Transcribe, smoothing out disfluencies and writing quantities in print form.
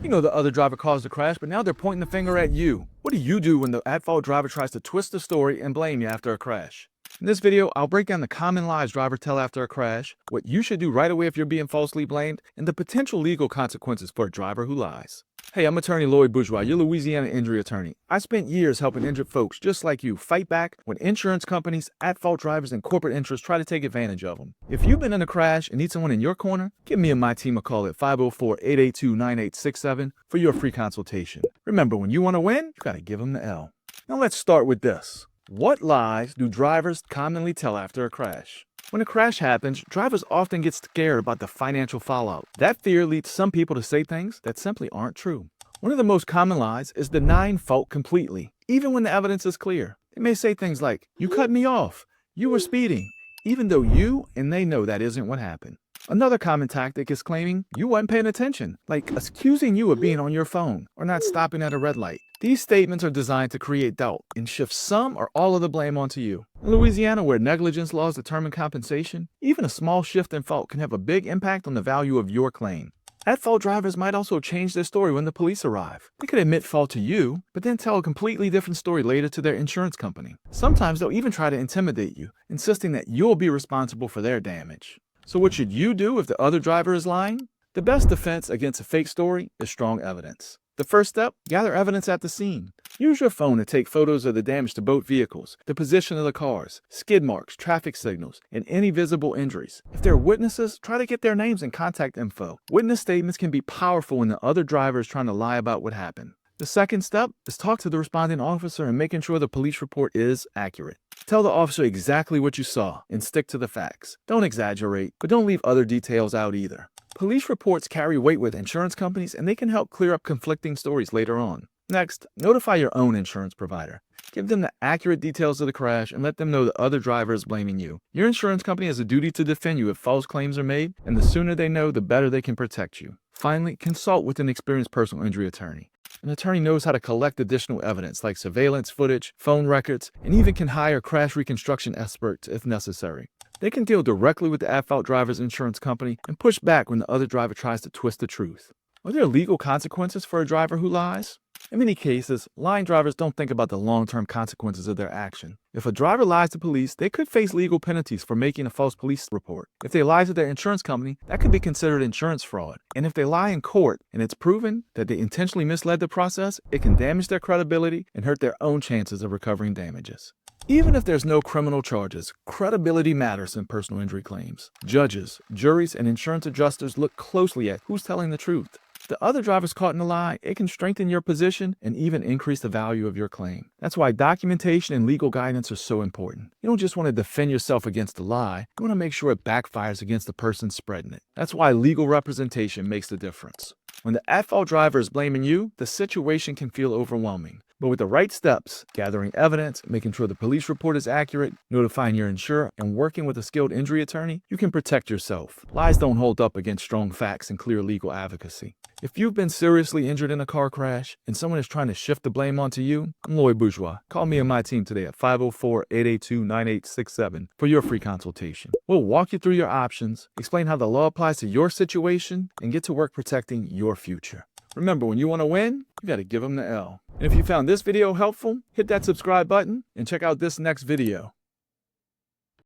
You know the other driver caused the crash, but now they're pointing the finger at you. What do you do when the at-fault driver tries to twist the story and blame you after a crash? In this video, I'll break down the common lies drivers tell after a crash, what you should do right away if you're being falsely blamed, and the potential legal consequences for a driver who lies. Hey, I'm attorney Lloyd Bourgeois, your Louisiana injury attorney. I spent years helping injured folks just like you fight back when insurance companies, at-fault drivers, and corporate interests try to take advantage of them. If you've been in a crash and need someone in your corner, give me and my team a call at 504-882-9867 for your free consultation. Remember, when you want to win, you gotta give them the L. Now let's start with this. What lies do drivers commonly tell after a crash? When a crash happens, drivers often get scared about the financial fallout. That fear leads some people to say things that simply aren't true. One of the most common lies is denying fault completely, even when the evidence is clear. They may say things like, "You cut me off," "You were speeding," even though you and they know that isn't what happened. Another common tactic is claiming you weren't paying attention, like accusing you of being on your phone or not stopping at a red light. These statements are designed to create doubt and shift some or all of the blame onto you. In Louisiana, where negligence laws determine compensation, even a small shift in fault can have a big impact on the value of your claim. At-fault drivers might also change their story when the police arrive. They could admit fault to you, but then tell a completely different story later to their insurance company. Sometimes they'll even try to intimidate you, insisting that you'll be responsible for their damage. So what should you do if the other driver is lying? The best defense against a fake story is strong evidence. The first step, gather evidence at the scene. Use your phone to take photos of the damage to both vehicles, the position of the cars, skid marks, traffic signals, and any visible injuries. If there are witnesses, try to get their names and contact info. Witness statements can be powerful when the other driver is trying to lie about what happened. The second step is talk to the responding officer and making sure the police report is accurate. Tell the officer exactly what you saw and stick to the facts. Don't exaggerate, but don't leave other details out either. Police reports carry weight with insurance companies and they can help clear up conflicting stories later on. Next, notify your own insurance provider. Give them the accurate details of the crash and let them know the other driver is blaming you. Your insurance company has a duty to defend you if false claims are made, and the sooner they know, the better they can protect you. Finally, consult with an experienced personal injury attorney. An attorney knows how to collect additional evidence like surveillance footage, phone records, and even can hire crash reconstruction experts if necessary. They can deal directly with the at-fault driver's insurance company and push back when the other driver tries to twist the truth. Are there legal consequences for a driver who lies? In many cases, lying drivers don't think about the long-term consequences of their action. If a driver lies to police, they could face legal penalties for making a false police report. If they lie to their insurance company, that could be considered insurance fraud. And if they lie in court and it's proven that they intentionally misled the process, it can damage their credibility and hurt their own chances of recovering damages. Even if there's no criminal charges, credibility matters in personal injury claims. Judges, juries, and insurance adjusters look closely at who's telling the truth. If the other driver's caught in a lie, it can strengthen your position and even increase the value of your claim. That's why documentation and legal guidance are so important. You don't just want to defend yourself against the lie, you want to make sure it backfires against the person spreading it. That's why legal representation makes the difference. When the at-fault driver is blaming you, the situation can feel overwhelming. But with the right steps, gathering evidence, making sure the police report is accurate, notifying your insurer, and working with a skilled injury attorney, you can protect yourself. Lies don't hold up against strong facts and clear legal advocacy. If you've been seriously injured in a car crash and someone is trying to shift the blame onto you, I'm Lloyd Bourgeois. Call me and my team today at 504-882-9867 for your free consultation. We'll walk you through your options, explain how the law applies to your situation, and get to work protecting your future. Remember, when you want to win, you got to give them the L. And if you found this video helpful, hit that subscribe button and check out this next video.